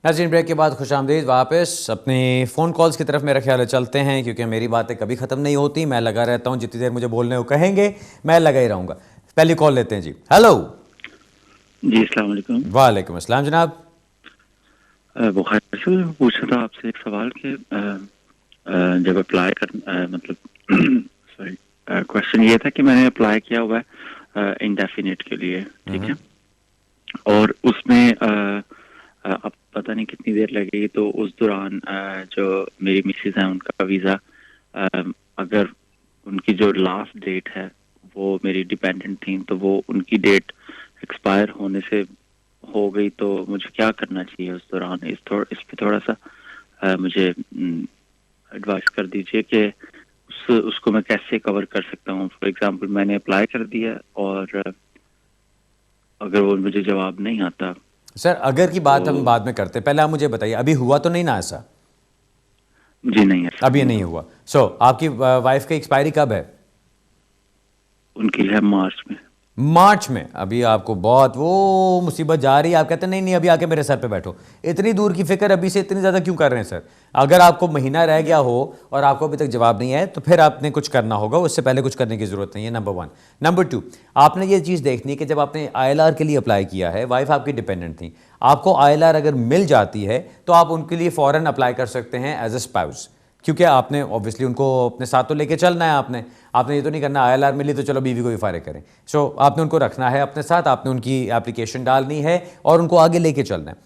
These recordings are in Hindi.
नाज़रीन, ब्रेक के बाद खुशामदीद वापस अपनी फ़ोन कॉल्स की तरफ मेरा ख्याल है चलते हैं, क्योंकि मेरी बातें कभी ख़त्म नहीं होती। मैं लगा रहता हूँ, जितनी देर मुझे बोलने को कहेंगे मैं लगा ही रहूँगा। पहली कॉल लेते हैं जी। हेलो जी, अस्सलाम वालेकुम। वालेकुम अस्सलाम जनाब। बुखार से मैं पूछा था आपसे एक सवाल कि जब अप्लाई कर मतलब सॉरी, क्वेश्चन ये था कि मैंने अप्लाई किया हुआ है इंडेफिनिट के लिए, ठीक है, और उसमें अब पता नहीं कितनी देर लगेगी। तो उस दौरान जो मेरी मिसेज हैं उनका वीज़ा, अगर उनकी जो लास्ट डेट है वो मेरी डिपेंडेंट थी, तो वो उनकी डेट एक्सपायर होने से हो गई, तो मुझे क्या करना चाहिए उस दौरान? इस पे थोड़ा सा मुझे एडवाइस कर दीजिए कि उसको मैं कैसे कवर कर सकता हूँ। फॉर एग्जांपल मैंने अप्लाई कर दिया और अगर वो मुझे जवाब नहीं आता सर, अगर की बात हम तो। बाद में करते हैं, पहले आप मुझे बताइए अभी हुआ तो नहीं ना ऐसा? जी नहीं, ऐसा अभी ये नहीं नहीं हुआ। हुआ। आपकी वाइफ की एक्सपायरी कब है? उनकी है मार्च में। मार्च में। अभी आपको बहुत वो मुसीबत जा रही है, आप कहते हैं नहीं नहीं अभी आके मेरे सर पे बैठो। इतनी दूर की फिक्र अभी से इतनी ज़्यादा क्यों कर रहे हैं सर? अगर आपको महीना रह गया हो और आपको अभी तक जवाब नहीं आया तो फिर आपने कुछ करना होगा, उससे पहले कुछ करने की ज़रूरत नहीं है। Number one. नंबर टू, आपने ये चीज़ देखनी है कि जब आपने ILR के लिए अप्लाई किया है, वाइफ आपकी डिपेंडेंट थी, आपको ILR अगर मिल जाती है तो आप उनके लिए फ़ौरन अप्लाई कर सकते हैं एज अ स्पाउस, क्योंकि आपने ऑब्वियसली उनको अपने साथ तो लेके चलना है। आपने ये तो नहीं करना ILR मिली तो चलो बीवी को भी फारिग करें। आपने उनको रखना है अपने साथ, आपने उनकी एप्लीकेशन डालनी है और उनको आगे लेके चलना है।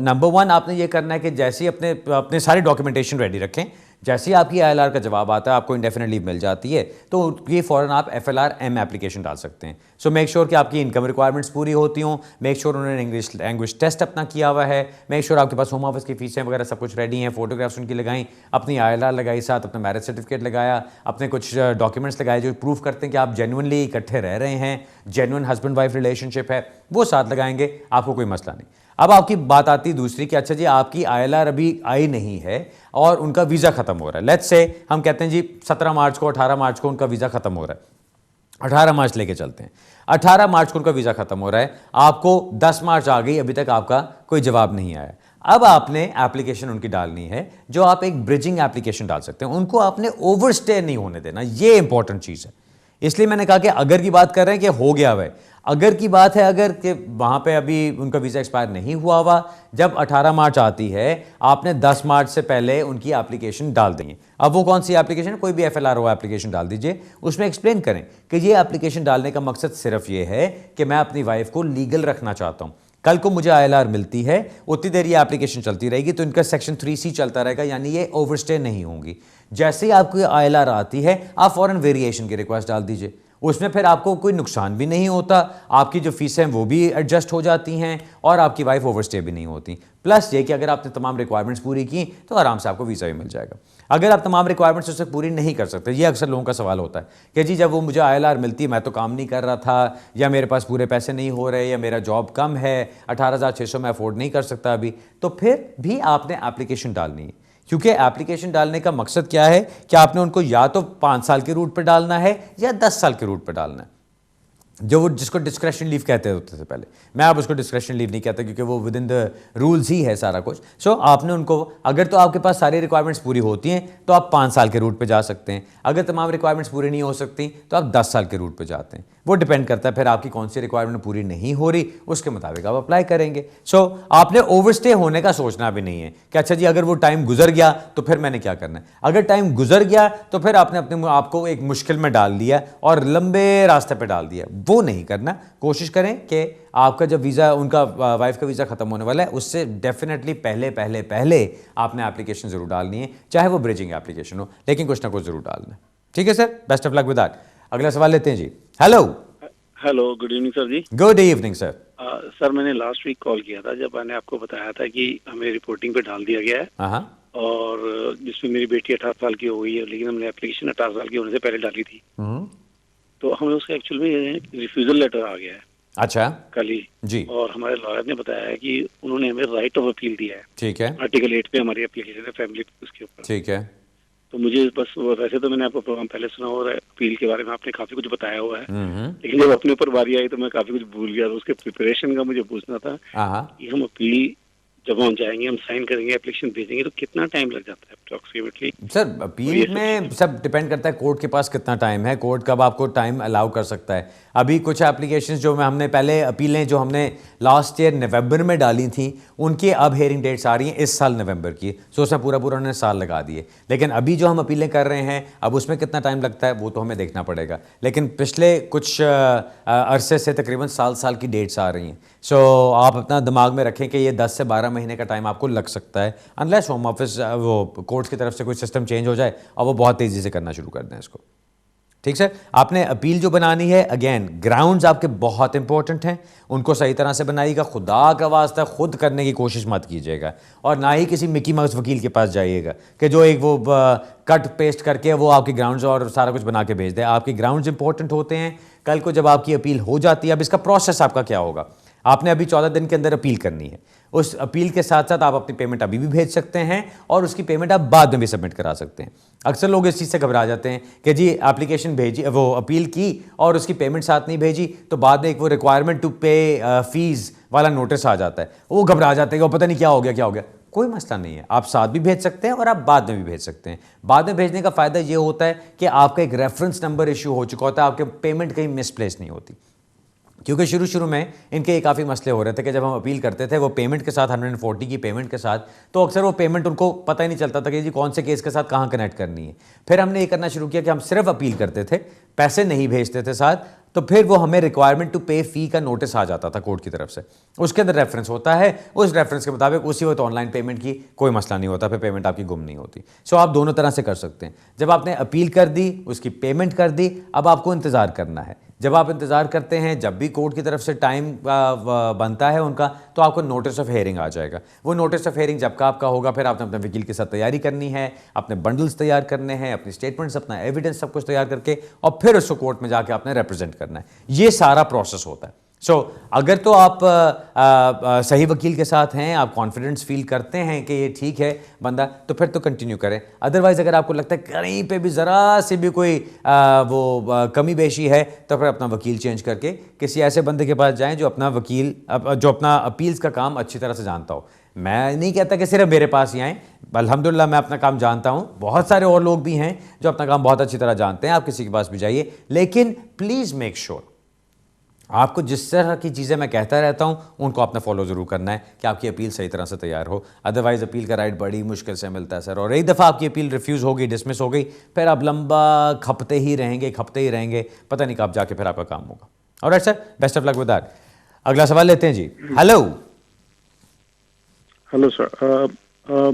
नंबर वन आपने ये करना है कि जैसे ही अपने अपने सारे डॉक्यूमेंटेशन रेडी रखें, जैसे ही आपकी ILR का जवाब आता है, आपको इंडेफिनिट लीव मिल जाती है, तो ये फ़ौरन आप FLR-M एप्लीकेशन डाल सकते हैं। मेक श्योर कि आपकी इनकम रिक्वायरमेंट्स पूरी होती हों, मेक श्योर उन्होंने इंग्लिश लैंग्वेज टेस्ट अपना किया हुआ है, मेक श्योर आपके पास होम ऑफिस की फीसें वगैरह सब कुछ रेडी हैं, फोटोग्राफ्स उनकी लगाई, अपनी ILR लगाई, साथ अपना मैरिज सर्टिफिकेट लगाया, अपने कुछ डॉक्यूमेंट्स लगाए जो प्रूफ करते हैं कि आप जेन्युइनली इकट्ठे रह रहे हैं, जेन्युइन हस्बैंड वाइफ रिलेशनशिप है, वो साथ लगाएंगे, आपको कोई मसला नहीं। अब आपकी बात आती है दूसरी कि अच्छा जी आपकी ILR अभी आई नहीं है और उनका वीज़ा ख़त्म हो रहा है। लेट्स से हम कहते हैं जी 17 मार्च को 18 मार्च को उनका वीज़ा ख़त्म हो रहा है, 18 मार्च लेके चलते हैं, 18 मार्च को उनका वीज़ा ख़त्म हो रहा है, आपको 10 मार्च आ गई, अभी तक आपका कोई जवाब नहीं आया। अब आपने एप्लीकेशन उनकी डालनी है, जो आप एक ब्रिजिंग एप्लीकेशन डाल सकते हैं। उनको आपने ओवरस्टे नहीं होने देना, ये इंपॉर्टेंट चीज़ है। इसलिए मैंने कहा कि अगर की बात कर रहे हैं कि हो गया वह, अगर की बात है अगर कि वहाँ पे अभी उनका वीज़ा एक्सपायर नहीं हुआ हुआ, जब 18 मार्च आती है आपने 10 मार्च से पहले उनकी एप्लीकेशन डाल देंगे। अब वो कौन सी एप्लीकेशन? कोई भी FLR हो एप्लीकेशन डाल दीजिए, उसमें एक्सप्लेन करें कि ये एप्लीकेशन डालने का मकसद सिर्फ ये है कि मैं अपनी वाइफ को लीगल रखना चाहता हूँ, कल को मुझे ILR मिलती है, उतनी देर ये एप्लीकेशन चलती रहेगी तो इनका सेक्शन 3C चलता रहेगा, यानी ये ओवरस्टे नहीं होंगी। जैसे ही आपको ILR आती है आप फॉरेन वेरिएशन की रिक्वेस्ट डाल दीजिए, उसमें फिर आपको कोई नुकसान भी नहीं होता, आपकी जो फीसें वो भी एडजस्ट हो जाती हैं और आपकी वाइफ ओवरस्टे भी नहीं होती। प्लस ये कि अगर आपने तमाम रिक्वायरमेंट्स पूरी की तो आराम से आपको वीज़ा भी मिल जाएगा। अगर आप तमाम रिक्वायरमेंट्स उससे पूरी नहीं कर सकते, ये अक्सर लोगों का सवाल होता है कि जी जब वो मुझे ILR मिलती मैं तो काम नहीं कर रहा था, या मेरे पास पूरे पैसे नहीं हो रहे, या मेरा जॉब कम है, 18,600 मैं अफोर्ड नहीं कर सकता अभी, तो फिर भी आपने एप्लीकेशन डालनी है। क्योंकि एप्लीकेशन डालने का मकसद क्या है कि आपने उनको या तो 5 साल के रूट पर डालना है या 10 साल के रूट पर डालना है, जो वो जिसको डिस्क्रेशन लीव कहते होते थे पहले। मैं अब उसको डिस्क्रेशन लीव नहीं कहता क्योंकि वो विद इन द रूल्स ही है सारा कुछ। आपने उनको, अगर तो आपके पास सारी रिक्वायरमेंट्स पूरी होती हैं तो आप 5 साल के रूट पे जा सकते हैं, अगर तमाम रिक्वायरमेंट्स पूरी नहीं हो सकती तो आप 10 साल के रूट पे जाते हैं। वो डिपेंड करता है फिर आपकी कौन सी रिक्वायरमेंट पूरी नहीं हो रही, उसके मुताबिक आप अप्लाई करेंगे। आपने ओवरस्टे होने का सोचना भी नहीं है कि अच्छा जी अगर वो टाइम गुजर गया तो फिर मैंने क्या करना है। अगर टाइम गुजर गया तो फिर आपने अपने आपको एक मुश्किल में डाल दिया और लंबे रास्ते पे डाल दिया, वो नहीं करना। कोशिश करें कि आपका जब वीज़ा, उनका वाइफ का वीज़ा ख़त्म होने वाला है उससे डेफिनेटली पहले पहले पहले आपने एप्लीकेशन ज़रूर डालनी है, चाहे वो ब्रिजिंग एप्लीकेशन हो, लेकिन कुछ ना कुछ ज़रूर डालना है। ठीक है sir, best of luck with that. अगला सवाल लेते हैं जी। Hello. Hello, good evening sir जी। Good evening sir. सर मैंने लास्ट वीक कॉल किया था जब मैंने आपको बताया था कि हमें रिपोर्टिंग पे डाल दिया गया है, हाँ, और जिसमें मेरी बेटी 18 साल की हो गई है, लेकिन हमने एप्लीकेशन 18 साल की होने से पहले डाली थी। तो हमें उसका एक्चुअल में रिफ्यूजल लेटर आ गया है अच्छा कल ही जी, और हमारे लॉयर ने बताया है कि उन्होंने हमें राइट ऑफ अपील दिया है। ठीक है, आर्टिकल 8 पे हमारी एप्लीकेशन है, फैमिली उसके ऊपर। ठीक है। तो मुझे बस वैसे तो मैंने आपको प्रोग्राम पहले सुना और अपील के बारे में आपने काफी कुछ बताया हुआ है, लेकिन जब अपने ऊपर बारी आई तो मैं काफी कुछ भूल गया। तो उसके प्रिपरेशन का मुझे पूछना था हाँ, कि हम अपील जब हम जाएंगे, हम साइन करेंगे, एप्लीकेशन भेजेंगे, तो कितना टाइम लग जाता है अप्रोक्सीमेटली? सर और ये अपील सब में सब डिपेंड करता है कोर्ट के पास कितना टाइम है, कोर्ट कब आपको टाइम अलाउ कर सकता है। अभी कुछ एप्लीकेशंस जो हमने पहले अपीलें जो हमने लास्ट ईयर नवंबर में डाली थी, उनकी अब हेयरिंग डेट्स आ रही हैं इस साल नवंबर की, सो उसमें पूरा उन्होंने साल लगा दिए। लेकिन अभी जो हम अपीलें कर रहे हैं, अब उसमें कितना टाइम लगता है वो तो हमें देखना पड़ेगा। लेकिन पिछले कुछ अरसे से तकरीबन साल की डेट्स आ रही हैं। सो आप अपना दिमाग में रखें कि ये 10 से 12 महीने का टाइम आपको लग सकता है, अनलेस होम ऑफिस वो कोर्ट की तरफ से कोई सिस्टम चेंज हो जाए और वो बहुत तेज़ी से करना शुरू कर दें इसको। ठीक सर, आपने अपील जो बनानी है, अगेन ग्राउंड्स आपके बहुत इंपॉर्टेंट हैं, उनको सही तरह से बनाइएगा। खुदा का वास्ता खुद करने की कोशिश मत कीजिएगा, और ना ही किसी मिकी माउस वकील के पास जाइएगा कि जो एक वो कट पेस्ट करके वो आपके ग्राउंड्स और सारा कुछ बना के भेज दे। आपके ग्राउंड्स इंपॉर्टेंट होते हैं। कल को जब आपकी अपील हो जाती है, अब इसका प्रोसेस आपका क्या होगा, आपने अभी 14 दिन के अंदर अपील करनी है। उस अपील के साथ साथ आप अपनी पेमेंट अभी भी भेज सकते हैं और उसकी पेमेंट आप बाद में भी सबमिट करा सकते हैं। अक्सर लोग इस चीज़ से घबरा जाते हैं कि जी एप्लीकेशन भेजी, वो अपील की और उसकी पेमेंट साथ नहीं भेजी, तो बाद में एक वो रिक्वायरमेंट टू पे फीस वाला नोटिस आ जाता है, वो घबरा जाते हैं कि वो पता नहीं क्या हो गया। कोई मसला नहीं है, आप साथ भी भेज सकते हैं और आप बाद में भी भेज सकते हैं। बाद में भेजने का फ़ायदा ये होता है कि आपका एक रेफरेंस नंबर इशू हो चुका होता है, आपके पेमेंट कहीं मिसप्लेस नहीं होती। क्योंकि शुरू में इनके काफ़ी मसले हो रहे थे कि जब हम अपील करते थे वो पेमेंट के साथ 140 की पेमेंट के साथ, तो अक्सर वो पेमेंट उनको पता ही नहीं चलता था कि जी कौन से केस के साथ कहाँ कनेक्ट करनी है। फिर हमने ये करना शुरू किया कि हम सिर्फ अपील करते थे, पैसे नहीं भेजते थे साथ, तो फिर वो हमें रिक्वायरमेंट टू पे फी का नोटिस आ जाता था कोर्ट की तरफ से। उसके अंदर रेफरेंस होता है, उस रेफरेंस के मुताबिक उसी वक्त ऑनलाइन पेमेंट की कोई मसला नहीं होता, फिर पेमेंट आपकी गुम नहीं होती। सो आप दोनों तरह से कर सकते हैं। जब आपने अपील कर दी, उसकी पेमेंट कर दी, अब आपको इंतज़ार करना है। जब आप इंतज़ार करते हैं, जब भी कोर्ट की तरफ से टाइम बनता है उनका, तो आपको नोटिस ऑफ हेयरिंग आ जाएगा। वो नोटिस ऑफ हेयरिंग जब का आपका होगा, फिर आपने अपने वकील के साथ तैयारी करनी है, अपने बंडल्स तैयार करने हैं, अपनी स्टेटमेंट्स, अपना एविडेंस सब कुछ तैयार करके, और फिर उसको कोर्ट में जाके आपने रिप्रेजेंट करना है। ये सारा प्रोसेस होता है। सो अगर तो आप सही वकील के साथ हैं, आप कॉन्फिडेंस फील करते हैं कि ये ठीक है बंदा, तो फिर तो कंटिन्यू करें। अदरवाइज़ अगर आपको लगता है कहीं पे भी ज़रा से भी कोई कमी बेशी है, तो फिर अपना वकील चेंज करके किसी ऐसे बंदे के पास जाएं जो अपना वकील जो अपना अपील्स का काम अच्छी तरह से जानता हो। मैं नहीं कहता कि सिर्फ मेरे पास ही आएँ, अल्हम्दुलिल्लाह मैं अपना काम जानता हूँ, बहुत सारे और लोग भी हैं जो अपना काम बहुत अच्छी तरह जानते हैं, आप किसी के पास भी जाइए। लेकिन प्लीज़ मेक श्योर आपको जिस तरह की चीज़ें मैं कहता रहता हूँ उनको आपने फॉलो ज़रूर करना है कि आपकी अपील सही तरह से तैयार हो। अदरवाइज़ अपील का राइट बड़ी मुश्किल से मिलता है सर, और एक दफ़ा आपकी अपील रिफ्यूज़ हो गई, डिसमिस हो गई, फिर आप लंबा खपते ही रहेंगे, पता नहीं कब जाके फिर आपका काम होगा। Alright sir, best of luck with that. अगला सवाल लेते हैं जी। हेलो सर,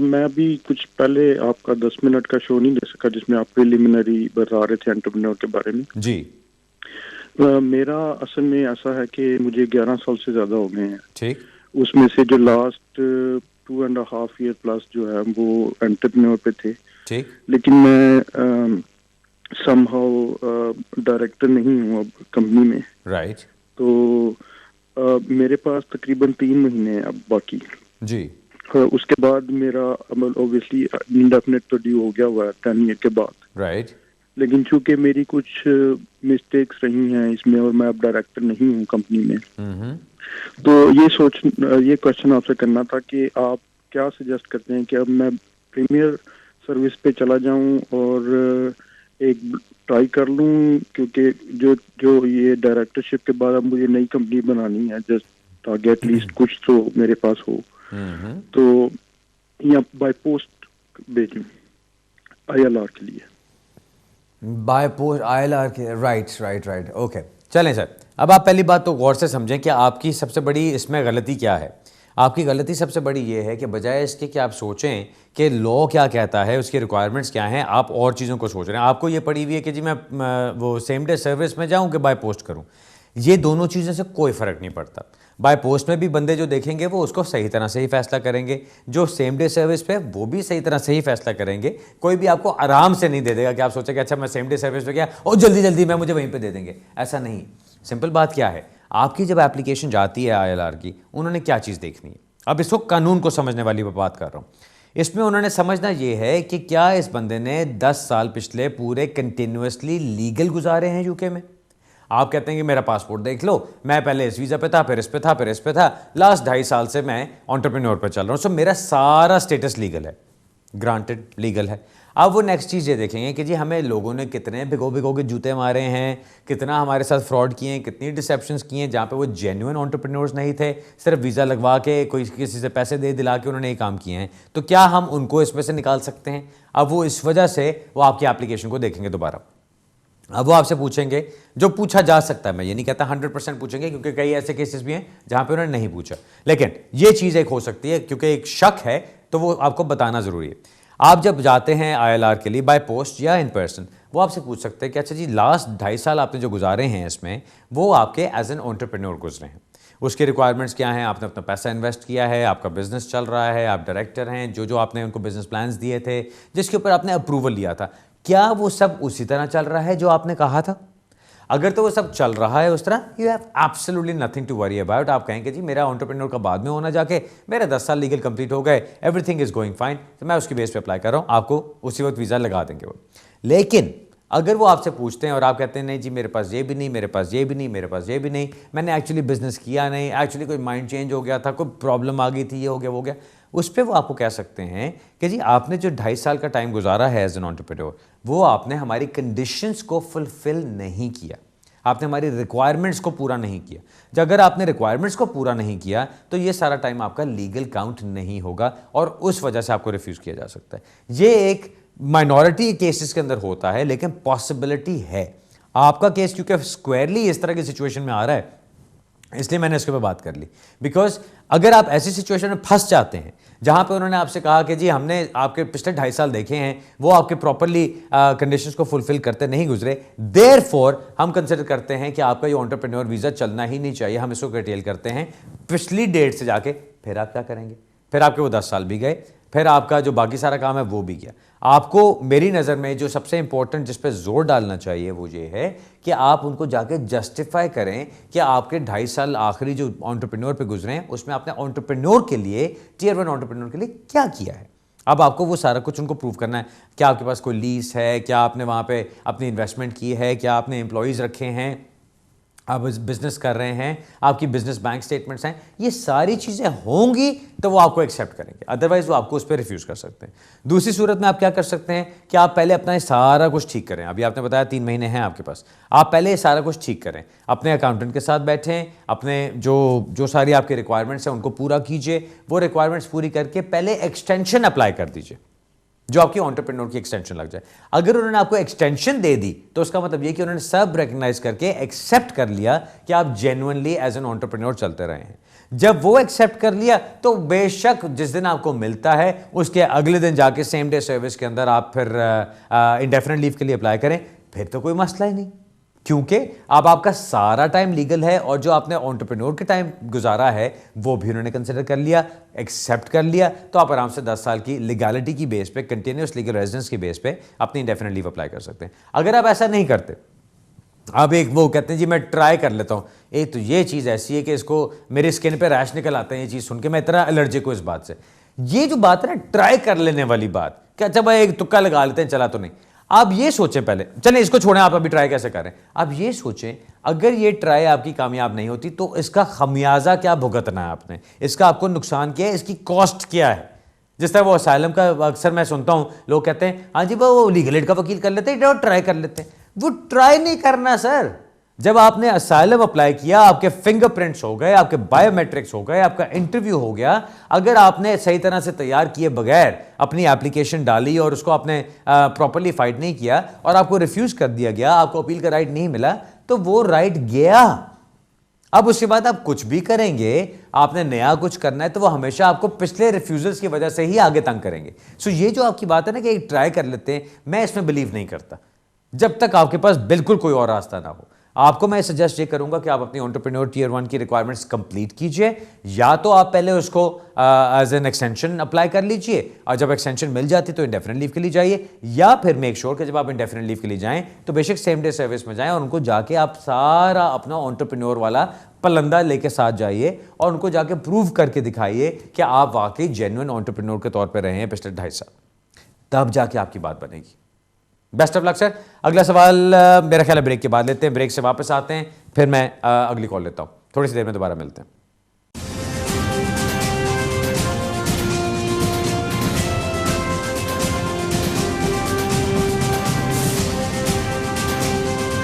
मैं अभी कुछ पहले आपका 10 मिनट का शो नहीं दे सका जिसमें आप प्रिलिमिनरी बता रहे थे एंटरप्रेन्योर के बारे में जी। मेरा असल में ऐसा है कि मुझे 11 साल से ज़्यादा हो गए हैं। ठीक। उसमें से जो लास्ट 2.5 ईयर प्लस जो है वो एंटरप्रेन्योर पे थे। ठीक। लेकिन मैं समहाउ डायरेक्टर नहीं हूँ अब कंपनी में। राइट। तो मेरे पास तकरीबन 3 महीने हैं अब बाकी जी। उसके बाद मेरा ऑब्वियसली इंडेफिनेट तो ड्यू हो गया हुआ है 10 ईयर के बाद। राइट। लेकिन चूंकि मेरी कुछ मिस्टेक्स रही हैं इसमें और मैं अब डायरेक्टर नहीं हूँ कंपनी में, तो ये क्वेश्चन आपसे करना था कि आप क्या सजेस्ट करते हैं कि अब मैं प्रीमियर सर्विस पे चला जाऊं और एक ट्राई कर लूं, क्योंकि जो ये डायरेक्टरशिप के बाद अब मुझे नई कंपनी बनानी है जस्ट ताकि एटलीस्ट कुछ तो मेरे पास हो, तो या बाय पोस्ट भेजूं ILR के लिए। बाय पोस्ट ILR के, राइट, ओके। चलें सर, अब आप पहली बात तो गौर से समझें कि आपकी सबसे बड़ी इसमें गलती क्या है। आपकी गलती सबसे बड़ी ये है कि बजाय इसके कि आप सोचें कि लॉ क्या कहता है, उसकी रिक्वायरमेंट्स क्या हैं, आप और चीज़ों को सोच रहे हैं। आपको ये पड़ी हुई है कि जी मैं वो सेम डे सर्विस में जाऊँ कि बाय पोस्ट करूँ। ये दोनों चीज़ों से कोई फ़र्क नहीं पड़ता। बाय पोस्ट में भी बंदे जो देखेंगे वो उसको सही तरह से ही फैसला करेंगे, जो सेम डे सर्विस पे वो भी सही तरह से ही फैसला करेंगे। कोई भी आपको आराम से नहीं दे देगा कि आप सोचेंगे अच्छा मैं सेम डे सर्विस पे गया और जल्दी मैं मुझे वहीं पे दे देंगे, ऐसा नहीं। सिंपल बात क्या है, आपकी जब एप्लीकेशन जाती है ILR की, उन्होंने क्या चीज़ देखनी है। अब इसको कानून को समझने वाली बात कर रहा हूँ। इसमें उन्होंने समझना ये है कि क्या इस बंदे ने 10 साल पिछले पूरे कंटिन्यूसली लीगल गुजारे हैं यूके में। आप कहते हैं कि मेरा पासपोर्ट देख लो, मैं पहले इस वीज़ा पे था, फिर इस पे था, फिर इस पे था, लास्ट 2.5 साल से मैं एंटरप्रेन्योर पे चल रहा हूँ, सो मेरा सारा स्टेटस लीगल है, ग्रांटेड लीगल है। अब वो नेक्स्ट चीज़ ये देखेंगे कि जी हमें लोगों ने कितने भिगो के जूते मारे हैं, कितना हमारे साथ फ्रॉड किए हैं, कितनी डिसेप्शंस किए हैं, जहाँ पे वो जेन्युइन एंटरप्रेन्योर्स नहीं थे, सिर्फ वीज़ा लगवा के कोई किसी से पैसे दे दिला के उन्होंने ये काम किए हैं, तो क्या हम उनको इसमें से निकाल सकते हैं? अब वो इस वजह से वो आपकी एप्लीकेशन को देखेंगे दोबारा। अब वो आपसे पूछेंगे, जो पूछा जा सकता है, मैं ये नहीं कहता 100% पूछेंगे, क्योंकि कई ऐसे केसेस भी हैं जहाँ पे उन्होंने नहीं पूछा, लेकिन ये चीज़ एक हो सकती है, क्योंकि एक शक है तो वो आपको बताना ज़रूरी है। आप जब जाते हैं ILR के लिए बाय पोस्ट या इन पर्सन, वो आपसे पूछ सकते हैं कि अच्छा जी लास्ट 2.5 साल आपने जो गुजारे हैं इसमें, वो आपके एज एन एंटरप्रेन्योर गुजरे हैं, उसके रिक्वायरमेंट्स क्या हैं, आपने अपना पैसा इन्वेस्ट किया है, आपका बिजनेस चल रहा है, आप डायरेक्टर हैं, जो आपने उनको बिजनेस प्लान्स दिए थे, जिसके ऊपर आपने अप्रूवल लिया था, क्या वो सब उसी तरह चल रहा है जो आपने कहा था? अगर तो वो सब चल रहा है उस तरह, you have absolutely nothing to worry about. आप कहेंगे जी मेरा एंटरप्रेन्योर का बाद में होना, जाके मेरे 10 साल लीगल कंप्लीट हो गए, एवरीथिंग इज गोइंग फाइन, तो मैं उसकी बेस पे अप्लाई कर रहा हूँ, आपको उसी वक्त वीज़ा लगा देंगे वो। लेकिन अगर वो आपसे पूछते हैं और आप कहते हैं नहीं जी मेरे पास ये भी नहीं, मेरे पास ये भी नहीं, मेरे पास ये भी नहीं, मैंने एक्चुअली बिजनेस किया नहीं, एक्चुअली कोई माइंड चेंज हो गया था, कोई प्रॉब्लम आ गई थी, ये हो गया वो हो गया, उस पर वो आपको कह सकते हैं कि जी आपने जो 2.5 साल का टाइम गुजारा है एज एन एंटरप्रेन्योर, वो आपने हमारी कंडीशंस को फुलफिल नहीं किया, आपने हमारी रिक्वायरमेंट्स को पूरा नहीं किया। जब अगर आपने रिक्वायरमेंट्स को पूरा नहीं किया तो ये सारा टाइम आपका लीगल काउंट नहीं होगा और उस वजह से आपको रिफ्यूज़ किया जा सकता है। ये एक माइनॉरिटी केसेस के अंदर होता है, लेकिन पॉसिबिलिटी है। आपका केस क्योंकि स्क्वायरली इस तरह की सिचुएशन में आ रहा है, इसलिए मैंने इसके ऊपर बात कर ली। बिकॉज अगर आप ऐसी सिचुएशन में फंस जाते हैं जहां पे उन्होंने आपसे कहा कि जी हमने आपके पिछले 2.5 साल देखे हैं, वो आपके प्रॉपरली कंडीशंस को फुलफिल करते नहीं गुजरे, देयरफॉर हम कंसिडर करते हैं कि आपका ये एंटरप्रेन्योर वीज़ा चलना ही नहीं चाहिए, हम इसको कर्टेल करते हैं पिछली डेट से जाके। फिर आप क्या करेंगे? फिर आपके वो 10 साल भी गए, फिर आपका जो बाकी सारा काम है वो भी गया। आपको मेरी नज़र में जो सबसे इंपॉर्टेंट जिस पे जोर डालना चाहिए वो ये है कि आप उनको जाके जस्टिफाई करें कि आपके 2.5 साल आखिरी जो एंटरप्रेन्योर पे गुजरे हैं उसमें आपने एंटरप्रेन्योर के लिए, टियर 1 एंटरप्रेन्योर के लिए क्या किया है। अब आपको वो सारा कुछ उनको प्रूव करना है। क्या आपके पास कोई लीज है, क्या आपने वहाँ पे अपनी इन्वेस्टमेंट की है, क्या आपने एम्प्लॉयज़ रखे हैं, आप बिजनेस कर रहे हैं, आपकी बिजनेस बैंक स्टेटमेंट्स हैं, ये सारी चीज़ें होंगी तो वो आपको एक्सेप्ट करेंगे, अदरवाइज वो आपको उस पर रिफ्यूज़ कर सकते हैं। दूसरी सूरत में आप क्या कर सकते हैं कि आप पहले अपना ये सारा कुछ ठीक करें। अभी आपने बताया 3 महीने हैं आपके पास, आप पहले ये सारा कुछ ठीक करें, अपने अकाउंटेंट के साथ बैठें, अपने जो सारी आपकी रिक्वायरमेंट्स हैं उनको पूरा कीजिए, वो रिक्वायरमेंट्स पूरी करके पहले एक्सटेंशन अप्लाई कर दीजिए जो आपकी एंटरप्रेन्योर की एक्सटेंशन लग जाए। अगर उन्होंने आपको एक्सटेंशन दे दी तो उसका मतलब ये कि उन्होंने सब रिकग्नाइज करके एक्सेप्ट कर लिया कि आप जेन्युइनली एज एन एंटरप्रेन्योर चलते रहे हैं। जब वो एक्सेप्ट कर लिया तो बेशक जिस दिन आपको मिलता है उसके अगले दिन जाके सेम डे सर्विस के अंदर आप फिर इंडेफिनिट लीव के लिए अप्लाई करें, फिर तो कोई मसला ही नहीं, क्योंकि अब आपका सारा टाइम लीगल है और जो आपने एंटरप्रेन्योर के टाइम गुजारा है वो भी उन्होंने कंसिडर कर लिया, एक्सेप्ट कर लिया, तो आप आराम से 10 साल की लीगैलिटी की बेस पे, कंटिन्यूस लीगल रेजिडेंस की बेस पे अपनी इंडेफिनिट लीव अप्लाई कर सकते हैं। अगर आप ऐसा नहीं करते, आप एक वो कहते हैं जी मैं ट्राई कर लेता हूँ, एक तो ये चीज़ ऐसी है कि इसको मेरी स्किन पे रैश निकल आते हैं, ये चीज़ सुन के मैं इतना एलर्जिक हूँ इस बात से। ये जो बात है ना ट्राई कर लेने वाली बात, क्या अच्छा भाई एक तुक्का लगा लेते हैं, चला तो नहीं। आप ये सोचें पहले, चलें इसको छोड़ें, आप अभी ट्राई कैसे करें, आप ये सोचें अगर ये ट्राई आपकी कामयाब नहीं होती तो इसका खमियाजा क्या भुगतना है आपने, इसका आपको नुकसान क्या है, इसकी कॉस्ट क्या है। जिस तरह वो असाइलम का अक्सर मैं सुनता हूं, लोग कहते हैं हाँ जी वो लीगल एड का वकील कर लेते हैं, ट्राई कर लेते हैं। वो ट्राई नहीं करना सर। जब आपने असाइलम अप्लाई किया, आपके फिंगरप्रिंट्स हो गए, आपके बायोमेट्रिक्स हो गए, आपका इंटरव्यू हो गया, अगर आपने सही तरह से तैयार किए बगैर अपनी एप्लीकेशन डाली और उसको आपने प्रॉपर्ली फाइट नहीं किया और आपको रिफ्यूज कर दिया गया, आपको अपील का राइट नहीं मिला, तो वो राइट गया। अब उसके बाद आप कुछ भी करेंगे, आपने नया कुछ करना है तो वो हमेशा आपको पिछले रिफ्यूजल्स की वजह से ही आगे तंग करेंगे। सो ये जो आपकी बात है ना कि ट्राई कर लेते हैं, मैं इसमें बिलीव नहीं करता जब तक आपके पास बिल्कुल कोई और रास्ता ना हो। आपको मैं सजेस्ट ये करूंगा कि आप अपनी एंटरप्रेन्योर टियर 1 की रिक्वायरमेंट्स कंप्लीट कीजिए, या तो आप पहले उसको एज एन एक्सटेंशन अप्लाई कर लीजिए और जब एक्सटेंशन मिल जाती तो इंडेफिनिट लीव के लिए जाइए, या फिर मेक श्योर कि जब आप इंडेफिनिट लीव के लिए जाएं तो बेशक सेम डे सर्विस में जाएं और उनको जाके आप सारा अपना एंटरप्रेन्योर वाला पलंदा लेके साथ जाइए और उनको जाके प्रूव करके दिखाइए कि आप वाकई जेन्युइन एंटरप्रेन्योर के तौर पर रहे हैं पिछले 2.5 साल, तब जाके आपकी बात बनेगी। Best of luck sir. अगला सवाल मेरा ख्याल है ब्रेक के बाद लेते हैं, ब्रेक से वापस आते हैं, फिर मैं अगली कॉल लेता हूँ, थोड़ी सी देर में दोबारा मिलते हैं।